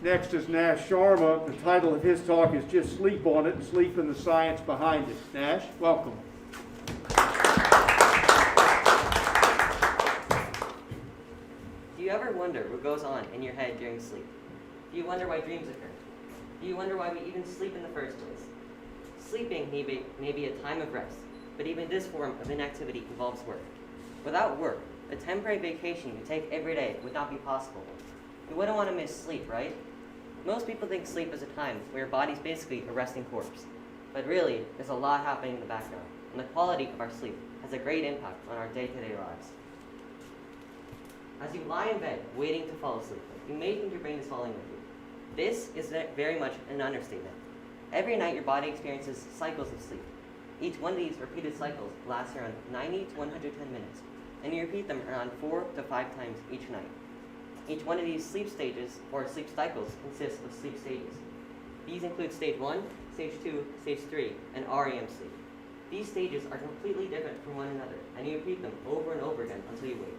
Next is Nash Sharma. The title of his talk is just Sleep on It, Sleep and the Science Behind It. Nash, welcome. Do you ever wonder what goes on in your head during sleep? Do you wonder why dreams occur? Do you wonder why we even sleep in the first place? Sleeping may be a time of rest, but even this form of inactivity involves work. Without work, a temporary vacation you take every day would not be possible. You wouldn't want to miss sleep, right? Most people think sleep is a time where your body's basically a resting corpse. But really, there's a lot happening in the background, and the quality of our sleep has a great impact on our day-to-day lives. As you lie in bed waiting to fall asleep, you may think your brain is falling with you. This is very much an understatement. Every night your body experiences cycles of sleep. Each one of these repeated cycles lasts around 90 to 110 minutes, and you repeat them around 4 to 5 times each night. Each one of these sleep stages, or sleep cycles, consists of sleep stages. These include stage 1, stage 2, stage 3, and REM sleep. These stages are completely different from one another, and you repeat them over and over again until you wake.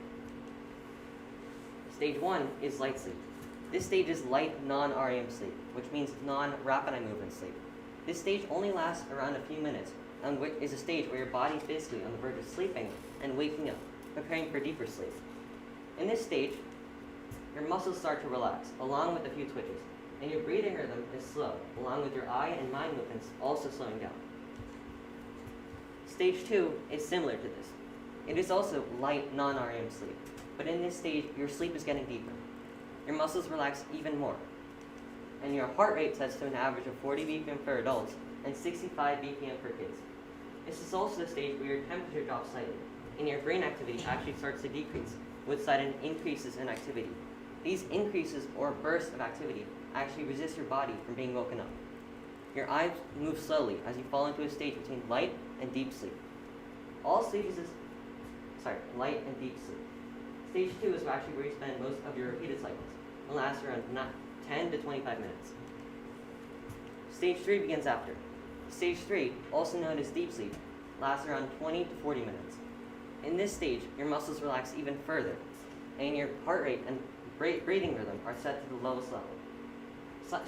Stage 1 is light sleep. This stage is light non-REM sleep, which means non-rapid eye movement sleep. This stage only lasts around a few minutes, and is a stage where your body is basically on the verge of sleeping and waking up, preparing for deeper sleep. In this stage, your muscles start to relax, along with a few twitches, and your breathing rhythm is slow, along with your eye and mind movements also slowing down. Stage 2 is similar to this. It is also light non-REM sleep, but in this stage, your sleep is getting deeper. Your muscles relax even more, and your heart rate sets to an average of 40 BPM for adults and 65 BPM for kids. This is also the stage where your temperature drops slightly, and your brain activity actually starts to decrease, with sudden increases in activity. These increases or bursts of activity actually resist your body from being woken up. Your eyes move slowly as you fall into a stage between light and deep sleep. Light and deep sleep. Stage 2 is actually where you spend most of your repeated cycles. It lasts around 10 to 25 minutes. Stage 3 begins after. Stage 3, also known as deep sleep, lasts around 20 to 40 minutes. In this stage, your muscles relax even further, and your heart rate and breathing rhythm are set to the lowest level.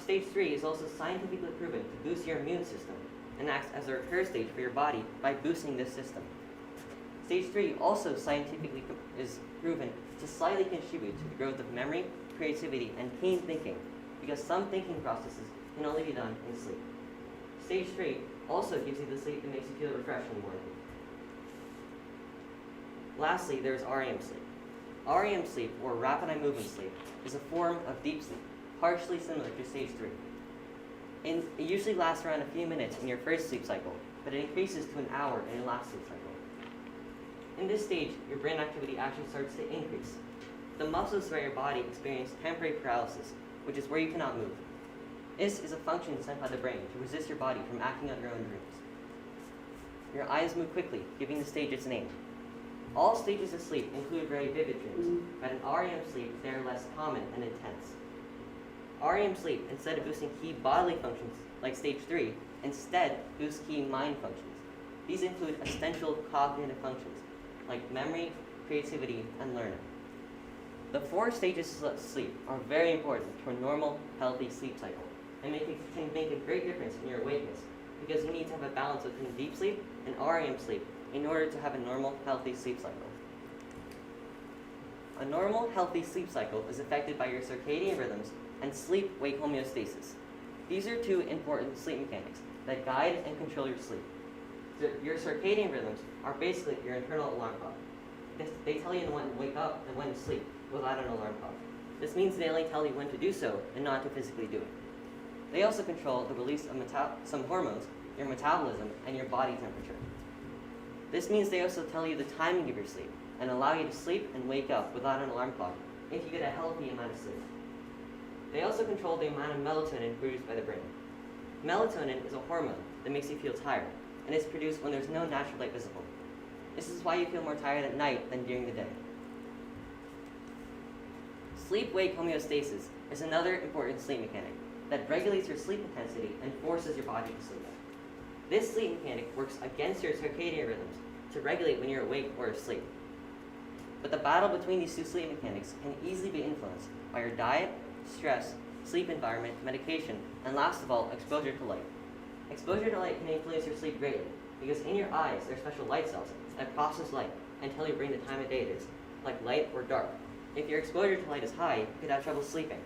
Stage 3 is also scientifically proven to boost your immune system and acts as a repair stage for your body by boosting this system. Stage 3 also scientifically is proven to slightly contribute to the growth of memory, creativity, and keen thinking, because some thinking processes can only be done in sleep. Stage 3 also gives you the sleep that makes you feel refreshed in the morning. Lastly, there's REM sleep. REM sleep, or rapid eye movement sleep, is a form of deep sleep, partially similar to stage 3. It usually lasts around a few minutes in your first sleep cycle, but it increases to an hour in your last sleep cycle. In this stage, your brain activity actually starts to increase. The muscles throughout your body experience temporary paralysis, which is where you cannot move. This is a function sent by the brain to resist your body from acting out your own dreams. Your eyes move quickly, giving the stage its name. All stages of sleep include very vivid dreams, but in REM sleep, they are less common and intense. REM sleep, instead of boosting key bodily functions like stage 3, instead boosts key mind functions. These include essential cognitive functions like memory, creativity, and learning. The 4 stages of sleep are very important to a normal, healthy sleep cycle, and can make a great difference in your awakeness, because you need to have a balance between deep sleep and REM sleep in order to have a normal, healthy sleep cycle. A normal, healthy sleep cycle is affected by your circadian rhythms and sleep-wake homeostasis. These are 2 important sleep mechanics that guide and control your sleep. Your circadian rhythms are basically your internal alarm clock. They tell you when to wake up and when to sleep without an alarm clock. This means they only tell you when to do so and not to physically do it. They also control the release of some hormones, your metabolism, and your body temperature. This means they also tell you the timing of your sleep and allow you to sleep and wake up without an alarm clock if you get a healthy amount of sleep. They also control the amount of melatonin produced by the brain. Melatonin is a hormone that makes you feel tired, and is produced when there's no natural light visible. This is why you feel more tired at night than during the day. Sleep-wake homeostasis is another important sleep mechanic that regulates your sleep intensity and forces your body to sleep. This sleep mechanic works against your circadian rhythms to regulate when you're awake or asleep. But the battle between these 2 sleep mechanics can easily be influenced by your diet, stress, sleep environment, medication, and last of all, exposure to light. Exposure to light can influence your sleep greatly, because in your eyes there are special light cells that process light and tell your brain the time of day it is, like light or dark. If your exposure to light is high, you could have trouble sleeping.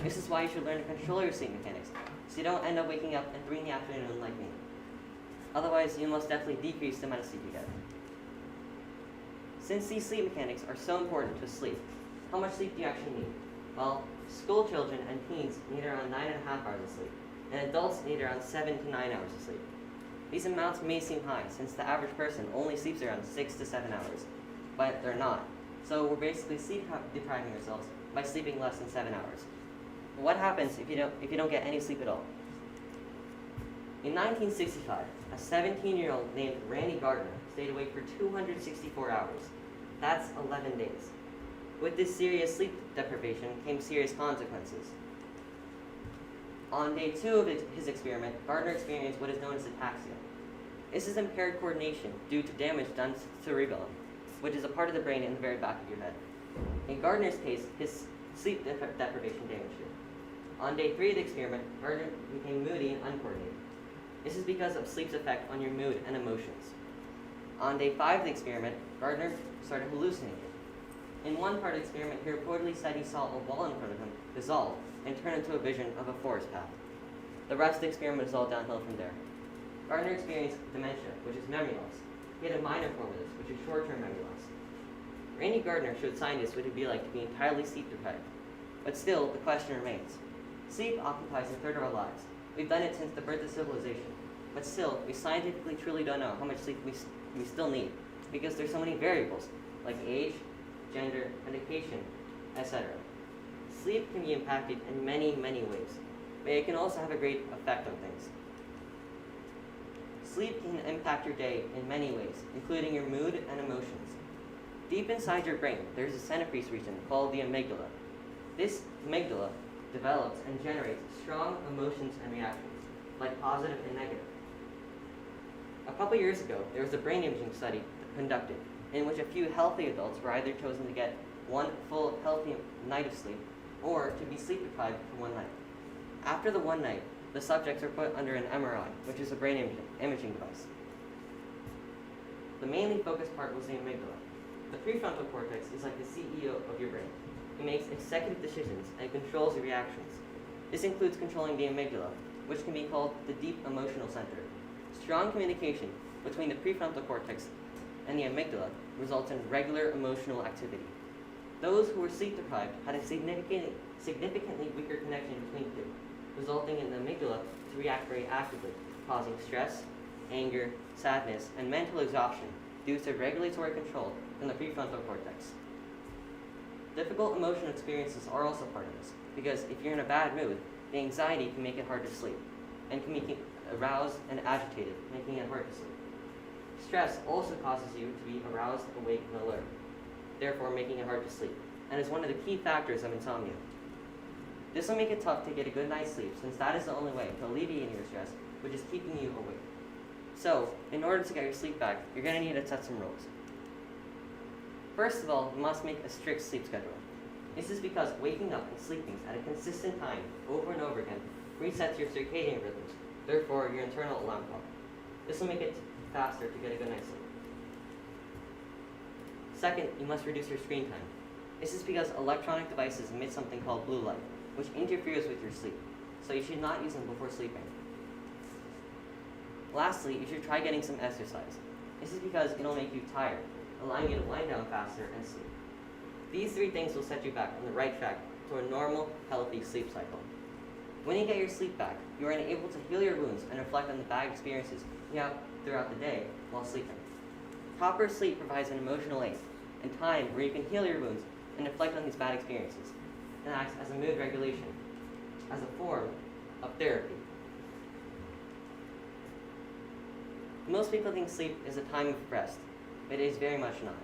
This is why you should learn to control your sleep mechanics, so you don't end up waking up at 3 in the afternoon like me. Otherwise, you must definitely decrease the amount of sleep you get. Since these sleep mechanics are so important to sleep, how much sleep do you actually need? Well, school children and teens need around 9.5 hours of sleep, and adults need around 7 to 9 hours of sleep. These amounts may seem high, since the average person only sleeps around 6 to 7 hours, but they're not. So we're basically sleep depriving ourselves by sleeping less than 7 hours. What happens if you don't get any sleep at all? In 1965, a 17-year-old named Randy Gardner stayed awake for 264 hours. That's 11 days. With this serious sleep deprivation came serious consequences. On day 2 of his experiment, Gardner experienced what is known as ataxia. This is impaired coordination due to damage done to the cerebellum, which is a part of the brain in the very back of your head. In Gardner's case, his sleep deprivation damaged it. On day 3 of the experiment, Gardner became moody and uncoordinated. This is because of sleep's effect on your mood and emotions. On day 5 of the experiment, Gardner started hallucinating. In one part of the experiment, he reportedly said he saw a wall in front of him dissolve and turn into a vision of a forest path. The rest of the experiment is all downhill from there. Gardner experienced dementia, which is memory loss. He had a minor form of this, which is short-term memory loss. Randy Gardner showed scientists what it would be like to be entirely sleep deprived. But still, the question remains. Sleep occupies a third of our lives. We've done it since the birth of civilization. But still, we scientifically truly don't know how much sleep we still need, because there's so many variables, like age, gender, medication, etc. Sleep can be impacted in many, many ways, but it can also have a great effect on things. Sleep can impact your day in many ways, including your mood and emotions. Deep inside your brain, there's a centerpiece region called the amygdala. This amygdala develops and generates strong emotions and reactions, like positive and negative. A couple years ago, there was a brain imaging study conducted in which a few healthy adults were either chosen to get one full healthy night of sleep or to be sleep deprived for one night. After the one night, the subjects are put under an MRI, which is a brain imaging device. The mainly focused part was the amygdala. The prefrontal cortex is like the CEO of your brain. It makes executive decisions and controls your reactions. This includes controlling the amygdala, which can be called the deep emotional center. Strong communication between the prefrontal cortex and the amygdala results in regular emotional activity. Those who were sleep deprived had a significantly weaker connection between the two, resulting in the amygdala to react very actively, causing stress, anger, sadness, and mental exhaustion due to regulatory control from the prefrontal cortex. Difficult emotional experiences are also part of this, because if you're in a bad mood, the anxiety can make it hard to sleep, and can make you aroused and agitated, making it hard to sleep. Stress also causes you to be aroused, awake, and alert, therefore making it hard to sleep, and is one of the key factors of insomnia. This will make it tough to get a good night's sleep, since that is the only way to alleviate your stress, which is keeping you awake. So, in order to get your sleep back, you're going to need to set some rules. First of all, you must make a strict sleep schedule. This is because waking up and sleeping at a consistent time over and over again resets your circadian rhythms, therefore your internal alarm clock. This will make it faster to get a good night's sleep. Second, you must reduce your screen time. This is because electronic devices emit something called blue light, which interferes with your sleep, so you should not use them before sleeping. Lastly, you should try getting some exercise. This is because it'll make you tired, allowing you to wind down faster and sleep. These 3 things will set you back on the right track to a normal, healthy sleep cycle. When you get your sleep back, you are able to heal your wounds and reflect on the bad experiences you have throughout the day while sleeping. Proper sleep provides an emotional aid and time where you can heal your wounds and reflect on these bad experiences, and acts as a mood regulation, as a form of therapy. Most people think sleep is a time of rest, but it is very much not.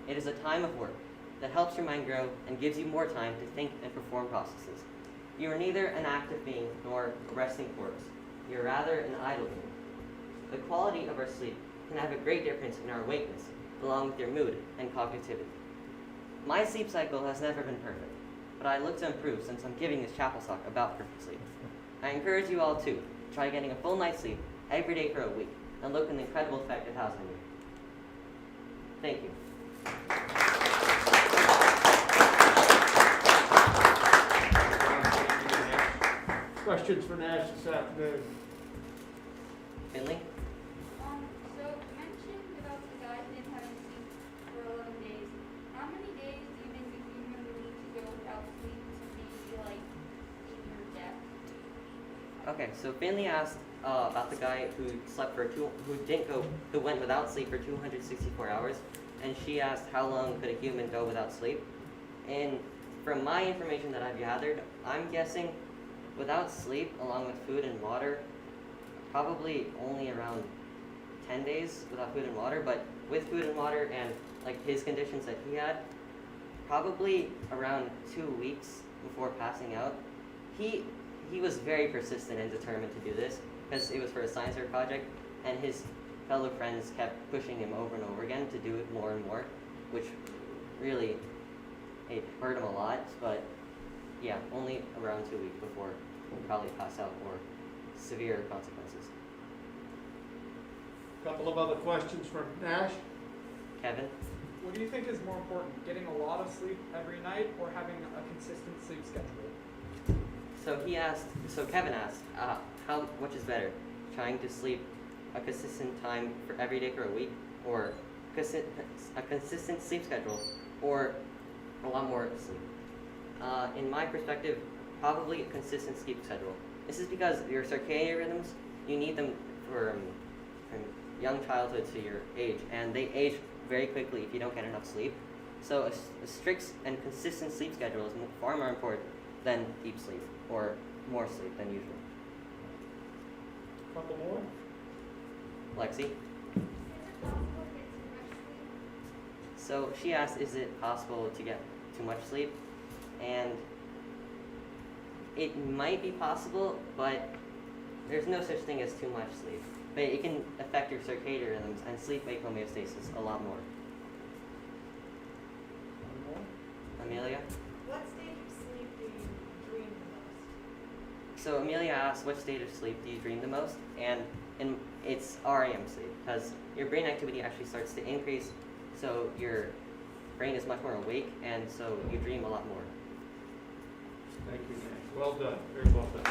It is a time of work that helps your mind grow and gives you more time to think and perform processes. You are neither an active being nor a resting corpse. You are rather an idle being. The quality of our sleep can have a great difference in our awakeness, along with your mood and cognitivity. My sleep cycle has never been perfect. but I look to improve since I'm giving this chapel talk about perfect sleep. I encourage you all to try getting a full night's sleep every day for a week, and look at the incredible effect it has on you. Thank you. Questions for Nash this afternoon? Finley? So you mentioned about the guy who didn't have any sleep for 11 days. How many days do you think a human would need to go without sleep to be like near death? Okay, so Finley asked about the guy who who went without sleep for 264 hours, and she asked how long could a human go without sleep. And from my information that I've gathered, I'm guessing without sleep, along with food and water, probably only around 10 days without food and water, but with food and water and like his conditions that he had, probably around 2 weeks before passing out. He was very persistent and determined to do this because it was for a science fair project, and his fellow friends kept pushing him over and over again to do it more and more, which really, it hurt him a lot, but yeah, only around 2 weeks before he'll probably pass out or severe consequences. Couple of other questions from Nash. Kevin? What do you think is more important, getting a lot of sleep every night or having a consistent sleep schedule? So Kevin asked, which is better, trying to sleep a consistent time for every day for a week, or a consistent sleep schedule, or a lot more sleep? In my perspective, probably a consistent sleep schedule. This is because your circadian rhythms, you need them from young childhood to your age, and they age very quickly if you don't get enough sleep. So a strict and consistent sleep schedule is far more important than deep sleep, or more sleep than usual. Couple more. Lexi? Is it possible to get too much sleep? So she asked, is it possible to get too much sleep? And it might be possible, but there's no such thing as too much sleep. But it can affect your circadian rhythms and sleep-wake homeostasis a lot more. One more. Amelia? What state of sleep do you dream the most? So Amelia asked, what state of sleep do you dream the most? And it's REM sleep, because your brain activity actually starts to increase, so your brain is much more awake, and so you dream a lot more. Thank you, Nash. Well done. Very well done.